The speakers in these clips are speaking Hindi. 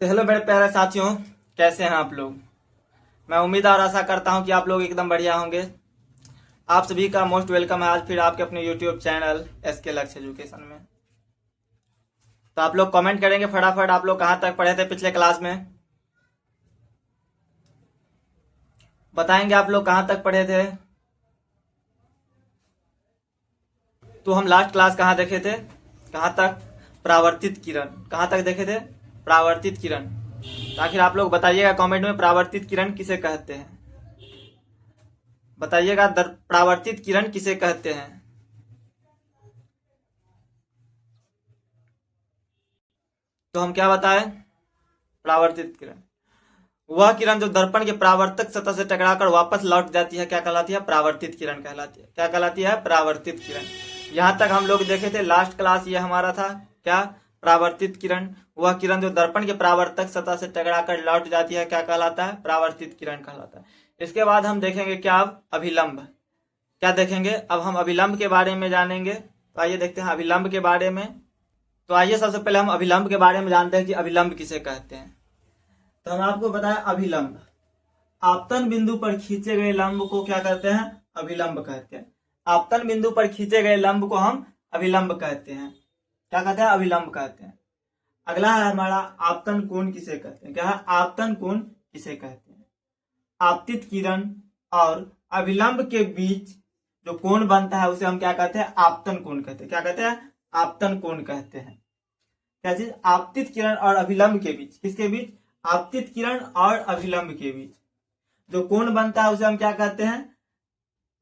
तो हेलो मेरे प्यारे साथियों, कैसे हैं आप लोग। मैं उम्मीद और आशा करता हूं कि आप लोग एकदम बढ़िया होंगे। आप सभी का मोस्ट वेलकम है आज फिर आपके अपने यूट्यूब चैनल एसके लक्ष्य एजुकेशन में। तो आप लोग कमेंट करेंगे फटाफट, आप लोग कहां तक पढ़े थे पिछले क्लास में। बताएंगे आप लोग कहां तक पढ़े थे। तो हम लास्ट क्लास कहां देखे थे, कहां तक, परावर्तित किरण कहां तक देखे थे, परावर्तित किरण। तो आखिर आप लोग बताइएगा कमेंट में परावर्तित किरण किसे कहते हैं। बताइएगा परावर्तित किरण किसे कहते हैं। तो हम क्या बताएं, परावर्तित किरण वह किरण जो दर्पण के परावर्तक सतह से टकराकर वापस लौट जाती है क्या कहलाती है, परावर्तित किरण कहलाती है। क्या कहलाती है, परावर्तित किरण। यहां तक हम लोग देखे थे, लास्ट क्लास ये हमारा था क्या, परावर्तित किरण। वह किरण जो दर्पण के परावर्तक सतह से टकराकर लौट जाती है क्या कहलाता है, परावर्तित किरण कहलाता है। इसके बाद हम देखेंगे क्या, अब अभिलंब। क्या देखेंगे, अब हम अभिलंब के बारे में जानेंगे। तो आइए देखते हैं अभिलंब के बारे में। तो आइए सबसे पहले हम अभिलंब के बारे में जानते हैं कि अभिलंब किसे कहते हैं। तो हम आपको बताएं, अभिलंब आपतन बिंदु पर खींचे गए लंब को क्या कहते हैं, अभिलंब कहते हैं। आपतन बिंदु पर खींचे गए लंब को हम अभिलंब कहते हैं। क्या कहते हैं, अभिलंब कहते हैं। अगला है हमारा आपतन कोण किसे कहते हैं। क्या है, आपतन कोण किसे कहते हैं। आपतित किरण और अभिलंब के बीच जो कोण बनता है उसे हम क्या कहते हैं, आपतन कोण कहते हैं। क्या कहते हैं, आपतन कोण कहते हैं। क्या चीज, आपतित किरण और अभिलंब के बीच, किसके बीच, आपतित किरण और अभिलंब के बीच जो कोण बनता है उसे हम क्या कहते हैं,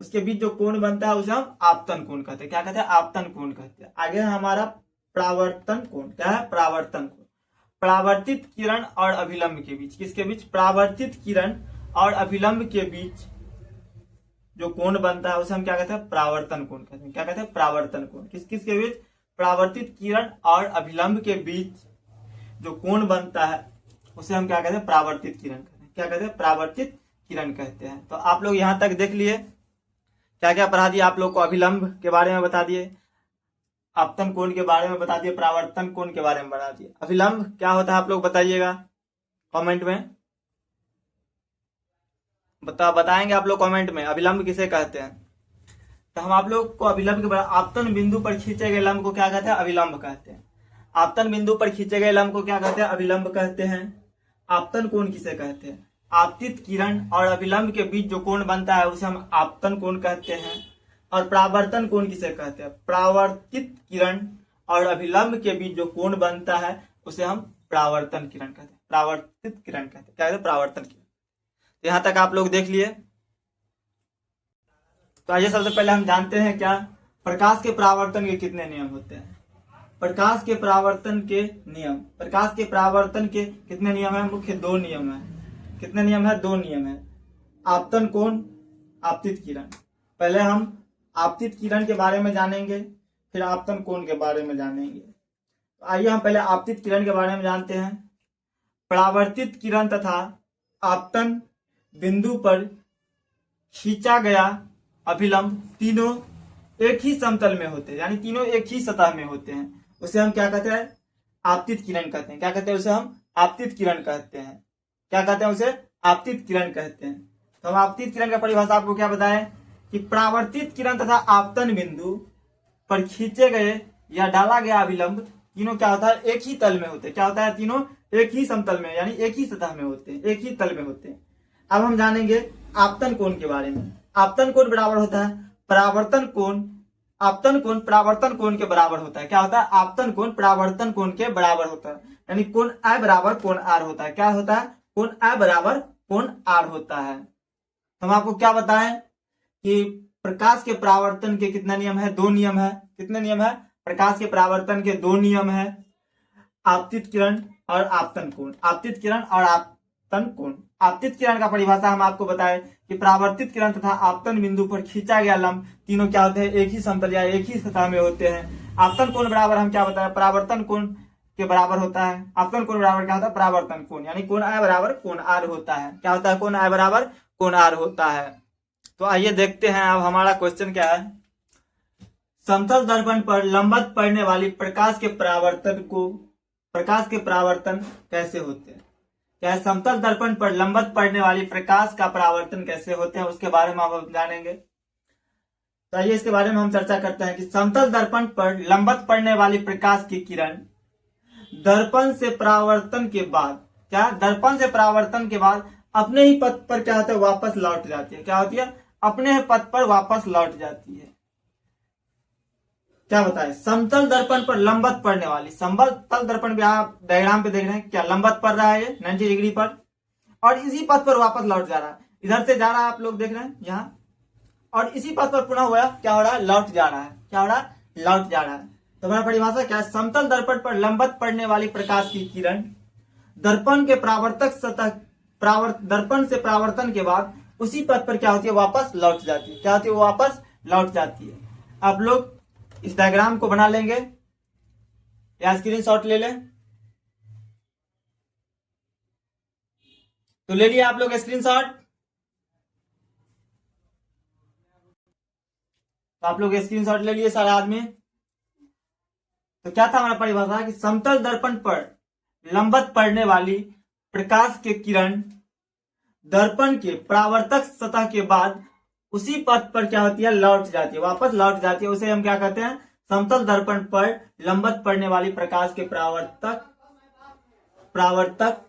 उसके बीच जो कोण बनता है उसे हम आपतन कोण कहते हैं। क्या कहते हैं, आपतन कोण कहते हैं। आगे है हमारा परावर्तन कोण। क्या है, परावर्तन कोण। परावर्तित किरण और अभिलंब के बीच, किसके बीच, परावर्तित किरण और अभिलंब के बीच जो कोण बनता है उसे हम क्या कहते हैं, परावर्तन कोण कहते हैं। क्या कहते हैं, परावर्तन कोण। किस किस के बीच, परावर्तित किरण और अभिलंब के बीच जो कोण बनता है उसे हम क्या कहते हैं, परावर्तित किरण कहते हैं। क्या कहते हैं, परावर्तित किरण कहते हैं। तो आप लोग यहां तक देख लिए, क्या क्या पढ़ा दिया आप लोग को, अभिलंब के बारे में बता दिए, आपतन कोण के बारे में बता दिए, परावर्तन कोण के बारे में बता दिए। अभिलंब क्या होता है आप लोग बताइएगा कमेंट में, बताएंगे आप लोग कमेंट में अभिलंब किसे कहते हैं। तो हम आप लोग को अभिलंब के बारे, आपतन बिंदु पर खींचे गए लंब को क्या कहते हैं, अभिलंब कहते हैं। आपतन बिंदु पर खींचे गए लंब को क्या कहते हैं, अभिलंब कहते हैं। आपतन कोण किसे कहते हैं, आपतित किरण और अभिलंब के बीच जो कोण बनता है उसे हम आपतन कोण कहते हैं। और परावर्तन कोण किसे कहते हैं, परावर्तित किरण और अभिलंब के बीच जो कोण बनता है उसे हम परावर्तन किरण कहते हैं, परावर्तित किरण कहते हैं। क्या कहते हैं, परावर्तन किरण। तो यहां तक आप लोग देख लिए। तो आइए सबसे पहले हम जानते हैं क्या, प्रकाश के परावर्तन के कितने नियम होते हैं। प्रकाश के परावर्तन के नियम, प्रकाश के परावर्तन के कितने नियम है, मुख्य दो नियम है। कितने नियम है, दो नियम है। आपतन कोण, आपतित किरण। पहले हम आपतित किरण के बारे में जानेंगे, फिर आपतन कोण के बारे में जानेंगे। तो आइए हम पहले आपतित किरण के बारे में जानते हैं। परावर्तित किरण तथा आपतन बिंदु पर खींचा गया अभिलंब तीनों एक ही समतल में होते हैं, यानी तीनों एक ही सतह में होते हैं, उसे हम क्या कहते हैं, आपतित किरण कहते हैं। क्या कहते हैं, उसे हम आपतित किरण कहते हैं। क्या कहते हैं, उसे आपतित किरण कहते हैं। तो हम आपतित किरण का परिभाषा आपको क्या बताएं कि परावर्तित किरण तथा आपतन बिंदु पर खींचे गए या डाला गया अभिलंब तीनों क्या होता है, एक ही तल में होते हैं। क्या होता है, तीनों एक ही समतल में यानी एक ही सतह में होते हैं, एक ही तल में होते हैं। अब हम जानेंगे आपतन कोण के बारे में। आपतन कोण बराबर होता है परावर्तन कोण, आपतन कोण परावर्तन कोण के बराबर होता है। क्या होता है, आपतन कोण परावर्तन कोण के बराबर होता है, यानी कोण I बराबर कोण R होता है। क्या होता है, कोण I बराबर कोण R होता है। हम आपको क्या बताएं कि प्रकाश के परावर्तन के कितने नियम है, दो नियम है। कितने नियम है, प्रकाश के परावर्तन के दो नियम है, आपतित किरण और आपतन कोण। आपतित किरण और आपतन कोण। आपतित किरण का परिभाषा हम आपको बताएं कि परावर्तित किरण तथा आपतन बिंदु पर खींचा गया लंब तीनों क्या होते हैं, एक ही समतल या एक ही सतह में होते हैं। आपतन कोण बराबर हम क्या बताएं, परावर्तन कोण के बराबर होता है। आपतन कोण बराबर क्या होता है, परावर्तन कोण, यानी कोण I बराबर कोण R होता है। क्या होता है, कोण I बराबर कोण R होता है। तो आइए देखते हैं अब हमारा क्वेश्चन क्या है। समतल दर्पण पर लंबवत पड़ने वाली प्रकाश के परावर्तन को प्रकाश के परावर्तन कैसे होते हैं। क्या है, समतल दर्पण पर लंबवत पड़ने वाली प्रकाश का परावर्तन कैसे होते हैं, उसके बारे में हम जानेंगे। तो आइए इसके बारे में हम चर्चा करते हैं कि समतल दर्पण पर लंबवत पड़ने वाली प्रकाश की किरण दर्पण से परावर्तन के बाद, क्या दर्पण से परावर्तन के बाद अपने ही पथ पर क्या होता है, वापस लौट जाती है। क्या होती है, अपने ही पथ पर वापस लौट जाती है। क्या बताए, समतल दर्पण पर लंबवत पड़ने वाली, समतल दर्पण पे आप डायग्राम पे देख रहे हैं, क्या लंबवत पड़ रहा है ये 90 डिग्री पर, और इसी पथ पर वापस लौट जा रहा है। इधर से जा रहा है, आप लोग देख रहे हैं यहाँ, और इसी पथ पर पुनः हुआ क्या हो रहा है, लौट जा रहा है। क्या हो रहा है, लौट जा रहा है। तो हमारा परिभाषा क्या है, समतल दर्पण पर लंबवत पड़ने वाली प्रकाश की किरण दर्पण के परावर्तक सतह दर्पण से परावर्तन के बाद उसी पथ पर क्या होती है, वापस लौट जाती है। क्या होती है, वो वापस लौट जाती है। आप लोग इस डायग्राम को बना लेंगे या स्क्रीनशॉट ले लें। तो ले लिया आप लोग स्क्रीनशॉट। तो आप लोग स्क्रीनशॉट ले लिए सारे आदमी। तो क्या था हमारा परिभाषा कि समतल दर्पण पर लंबवत पड़ने वाली प्रकाश के किरण दर्पण के परावर्तक सतह के बाद उसी पथ पर क्या होती है, लौट जाती है, वापस लौट जाती है। उसे हम क्या कहते हैं, समतल दर्पण पर लंबवत पड़ने वाली प्रकाश के परावर्तक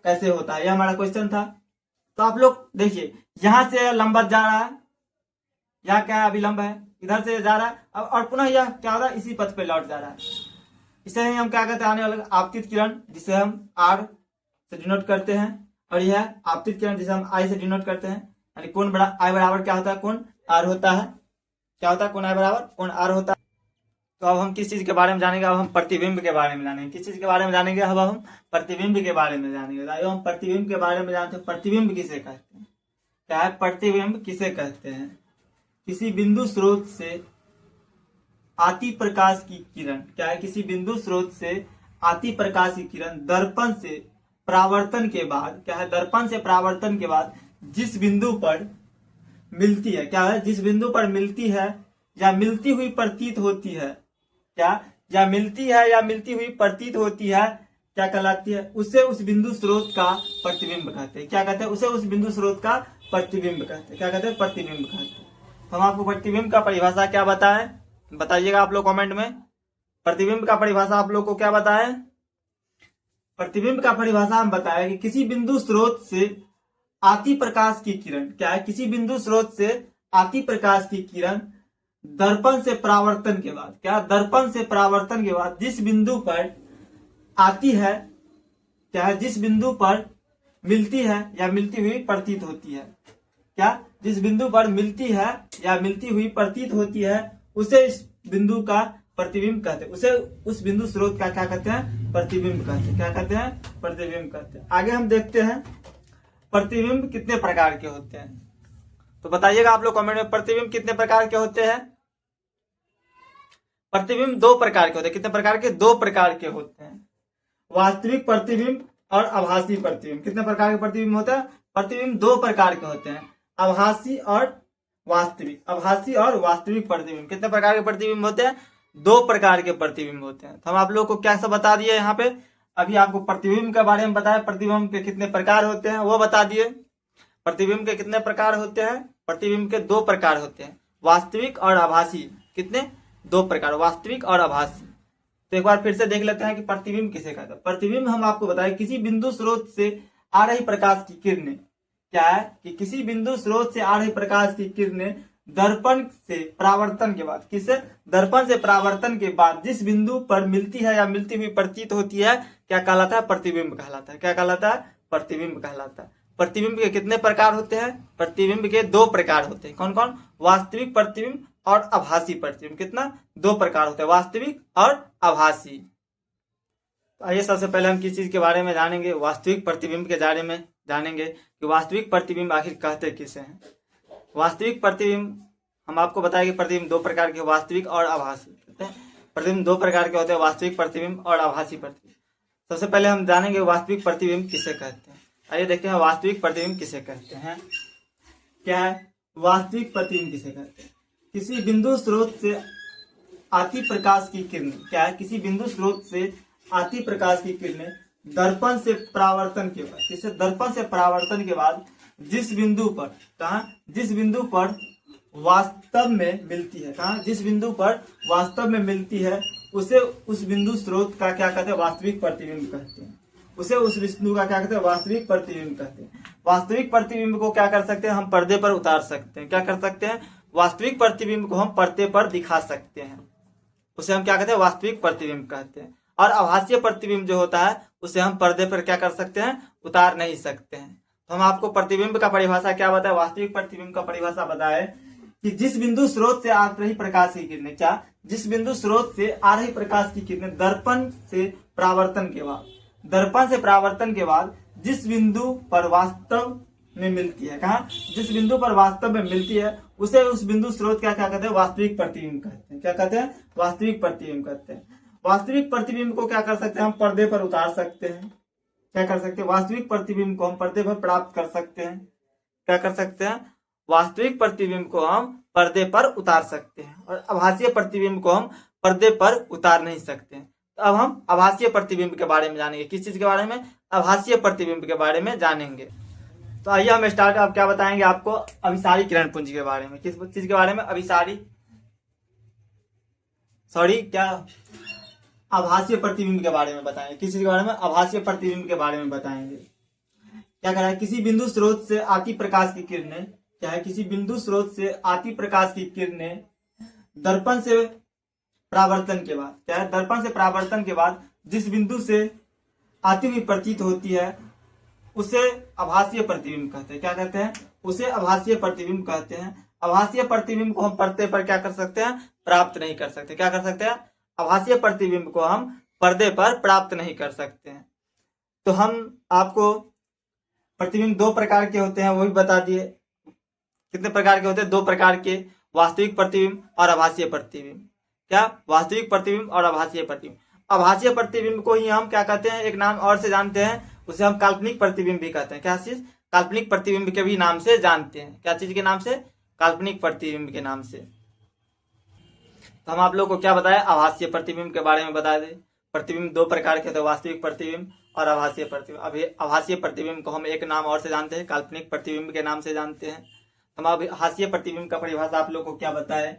कैसे होता है, यह हमारा क्वेश्चन था। तो आप लोग देखिए, यहां से लंबवत जा रहा है, यह क्या है, अभिलंब है, इधर से जा रहा है और पुनः यह क्या हो रहा है, इसी पथ पे लौट जा रहा है। इसे हम क्या कहते हैं, आने वाले आपतित किरण, जिसे हम आर से डिनोट करते हैं, और यह आपतित किरण जिसे हम आई से डिनोट करते हैं। यानी कोण आई बराबर क्या होता है, कोण आर होता है। क्या होता है, कोण आई बराबर कोण आर होता है। तो अब हम किस चीज के बारे में जानेंगे, अब हम प्रतिबिंब के बारे में जानेंगे। किस चीज के बारे में जानेंगे, अब हम प्रतिबिंब के बारे में जानेंगे। हम प्रतिबिंब के बारे में जानते हैं। प्रतिबिंब किसे कहते हैं, क्या है, प्रतिबिंब किसे कहते हैं, किसी बिंदु स्रोत से आती प्रकाश की किरण, क्या है, किसी बिंदु स्रोत से आती प्रकाश की किरण दर्पण से परावर्तन के बाद, क्या है, दर्पण से परावर्तन के बाद जिस बिंदु पर मिलती है, क्या है, जिस बिंदु पर मिलती है या मिलती हुई प्रतीत होती है, क्या, या मिलती है या मिलती हुई प्रतीत होती है, क्या कहलाती है, उसे उस बिंदु स्रोत का प्रतिबिंब कहते हैं। क्या कहते हैं, उसे उस बिंदु स्रोत का प्रतिबिंब कहते हैं। क्या कहते हैं, प्रतिबिंब कहते हैं। हम आपको प्रतिबिंब का परिभाषा क्या बताएं, बताइएगा आप लोग कमेंट में। प्रतिबिंब का परिभाषा आप लोग को क्या बताएं, प्रतिबिंब का परिभाषा हम बताएं कि किसी बिंदु स्रोत से आती प्रकाश की किरण, क्या है, किसी बिंदु स्रोत से आती प्रकाश की किरण दर्पण से परावर्तन के बाद, क्या, दर्पण से परावर्तन के बाद जिस बिंदु पर आती है, क्या है, जिस बिंदु पर मिलती है या मिलती हुई प्रतीत होती है, क्या, जिस बिंदु पर मिलती है या मिलती हुई प्रतीत होती है, उसे इस बिंदु का प्रतिबिंब कहते हैं। उसे उस बिंदु स्रोत का क्या कहते हैं, प्रतिबिंब कहते हैं। क्या कहते हैं, प्रतिबिंब कहते हैं। आगे हम देखते हैं प्रतिबिंब कितने प्रकार के होते हैं। तो बताइएगा आप लोग कमेंट में, प्रतिबिंब कितने प्रकार के होते हैं। प्रतिबिंब 2 प्रकार के होते हैं। कितने प्रकार के, 2 प्रकार के होते हैं, वास्तविक प्रतिबिंब और आभासी प्रतिबिंब। कितने प्रकार के प्रतिबिंब होते हैं, प्रतिबिंब 2 प्रकार के होते हैं, आभासी और वास्तविक। आभासी और वास्तविक प्रतिबिंब। कितने प्रकार के प्रतिबिंब होते हैं, 2 प्रकार के प्रतिबिंब होते हैं। तो हम आप लोग को क्या सब बता दिए यहाँ पे, अभी आपको प्रतिबिंब के बारे में बताया, प्रतिबिंब के कितने प्रकार होते हैं वो बता दिए। प्रतिबिंब के कितने प्रकार होते हैं, प्रतिबिंब के 2 प्रकार होते हैं, वास्तविक और आभासी। कितने, 2 प्रकार, वास्तविक और आभासी। तो एक बार फिर से देख लेते हैं कि प्रतिबिंब किसे कहते हैं। प्रतिबिंब हम आपको बताए किसी बिंदु स्रोत से आ रही प्रकाश की किरणें, क्या है, कि किसी बिंदु स्रोत से आ रही प्रकाश की किरणें दर्पण से परावर्तन के बाद, किससे, दर्पण से परावर्तन के बाद जिस बिंदु पर मिलती है या मिलती हुई प्रतीत होती है, क्या कहलाता है, प्रतिबिंब कहलाता है। क्या कहलाता है, प्रतिबिंब कहलाता है। प्रतिबिंब के कितने प्रकार होते हैं, प्रतिबिंब के 2 प्रकार होते हैं। कौन कौन, वास्तविक प्रतिबिंब और आभासी प्रतिबिंब। कितना, 2 प्रकार होते हैं, वास्तविक और आभासी। आइए सबसे पहले हम किस चीज के बारे में जानेंगे, वास्तविक प्रतिबिंब के बारे में जानेंगे कि वास्तविक प्रतिबिंब आखिर कहते किसे हैं। वास्तविक प्रतिबिंब हम आपको बताएंगे, प्रतिबिंब 2 प्रकार के, वास्तविक और आभासी। प्रतिबिंब 2 प्रकार के होते हैं, वास्तविक प्रतिबिंब और आभासी प्रतिबिंब। सबसे पहले हम जानेंगे वास्तविक प्रतिबिंब किसे कहते हैं। आइए देखते हैं वास्तविक प्रतिबिंब किसे कहते हैं। क्या है, वास्तविक प्रतिबिंब किसे कहते हैं, किसी बिंदु स्रोत से आती प्रकाश की किरणें, क्या है, किसी बिंदु स्रोत से आती प्रकाश की किरणें दर्पण से परावर्तन के बाद, किससे? दर्पण से परावर्तन के बाद जिस बिंदु पर, कहा, जिस बिंदु पर वास्तव में मिलती है, कहा, जिस बिंदु पर वास्तव में मिलती है उसे उस बिंदु स्रोत का क्या कहते हैं? वास्तविक प्रतिबिंब कहते हैं। उसे उस बिंदु का क्या कहते हैं? वास्तविक प्रतिबिंब कहते हैं। वास्तविक प्रतिबिंब को क्या कर सकते हैं? हम पर्दे पर उतार सकते हैं। क्या कर सकते हैं? वास्तविक प्रतिबिंब को हम पर्दे पर दिखा सकते हैं। उसे हम क्या कहते हैं? वास्तविक प्रतिबिंब कहते हैं। और आभासीय प्रतिबिंब जो होता है उसे हम पर्दे पर क्या कर सकते हैं? उतार नहीं सकते हैं। तो हम आपको प्रतिबिंब का परिभाषा क्या बताए? वास्तविक प्रतिबिंब का परिभाषा बताए कि जिस बिंदु स्रोत से आ रही प्रकाश की किरणें, क्या, जिस बिंदु स्रोत से आ रही प्रकाश की किरणें दर्पण से परावर्तन के बाद, दर्पण से परावर्तन के बाद जिस बिंदु पर वास्तव में मिलती है, कहा, जिस बिंदु पर वास्तव में मिलती है उसे उस बिंदु स्रोत क्या क्या कहते हैं? वास्तविक प्रतिबिंब कहते हैं। क्या कहते हैं? वास्तविक प्रतिबिंब कहते हैं। वास्तविक प्रतिबिंब को क्या कर सकते हैं? हम पर्दे पर उतार सकते हैं। क्या कर सकते हैं? वास्तविक प्रतिबिंब को हम पर्दे पर प्राप्त कर सकते हैं। क्या कर सकते हैं? वास्तविक प्रतिबिंब को हम पर्दे पर उतार सकते हैं और आभासीय प्रतिबिंब को हम पर्दे पर उतार नहीं सकते। तो अब हम आभासीय प्रतिबिंब के बारे में जानेंगे। किस चीज के बारे में? आभासीय प्रतिबिंब के बारे में जानेंगे। तो आइए हम स्टार्ट, अब क्या बताएंगे आपको? अभिसारी किरण पुंज के बारे में। किस चीज के बारे में? अभिसारी, सॉरी, क्या, आभासीय प्रतिबिंब के बारे में बताएंगे। किस चीज के बारे में? आभासीय प्रतिबिंब के बारे में बताएंगे। क्या कह रहा है? किसी बिंदु स्रोत से आती प्रकाश की किरणें, क्या है? किसी बिंदु स्रोत से आती प्रकाश की किरणें दर्पण से परावर्तन के बाद, क्या है? दर्पण से परावर्तन के बाद जिस बिंदु से आती हुई प्रतीत होती है उसे आभासीय प्रतिबिंब कहते हैं। क्या कहते हैं? उसे आभासीय प्रतिबिंब कहते हैं। आभासीय प्रतिबिंब को हम पर्दे पर क्या कर सकते हैं? प्राप्त नहीं कर सकते। क्या कर सकते हैं? आभासीय प्रतिबिंब को हम पर्दे पर प्राप्त नहीं कर सकते हैं। तो हम आपको प्रतिबिंब दो प्रकार के होते हैं वो भी बता दिए। कितने प्रकार के होते हैं? दो प्रकार के, वास्तविक प्रतिबिंब और आभासीय प्रतिबिंब। क्या? वास्तविक प्रतिबिंब और आभासीय प्रतिबिंब। आभासीय प्रतिबिंब को ही हम क्या कहते हैं? एक नाम और से जानते हैं, उसे हम काल्पनिक प्रतिबिंब भी कहते हैं। क्या चीज? काल्पनिक प्रतिबिंब के भी नाम से जानते हैं। क्या चीज के नाम से? काल्पनिक प्रतिबिंब के नाम से। तो हम आप लोग को क्या बताया? आभासीय प्रतिबिंब के बारे में बता दें। प्रतिबिंब दो प्रकार के होते हैं, वास्तविक प्रतिबिंब और आभासीय प्रतिबिंब। अभी आभासीय प्रतिबिंब को हम एक नाम और से जानते हैं, काल्पनिक प्रतिबिंब के नाम से जानते हैं। हम आभासीय प्रतिबिंब का परिभाषा आप लोग को क्या बताए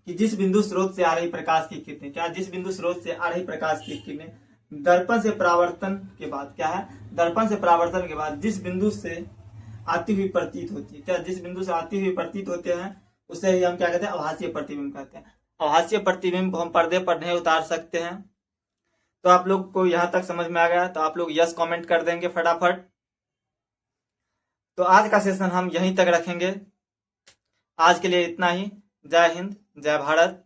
कि जिस बिंदु स्रोत से आ रही प्रकाश की किरणें, क्या, जिस बिंदु स्रोत से आ रही प्रकाश की किरणें दर्पण से परावर्तन के बाद, क्या है? दर्पण से परावर्तन के बाद जिस बिंदु से आती हुई प्रतीत होती है, क्या, जिस बिंदु से आती हुई प्रतीत होते हैं उसे ही हम क्या कहते हैं? आभासीय प्रतिबिंब कहते हैं। आभासीय प्रतिबिंब को हम पर्दे पर नहीं उतार सकते हैं। तो आप लोग को यहां तक समझ में आ गया तो आप लोग यस कमेंट कर देंगे फटाफट। तो आज का सेशन हम यहीं तक रखेंगे। आज के लिए इतना ही। जय हिंद, जय भारत।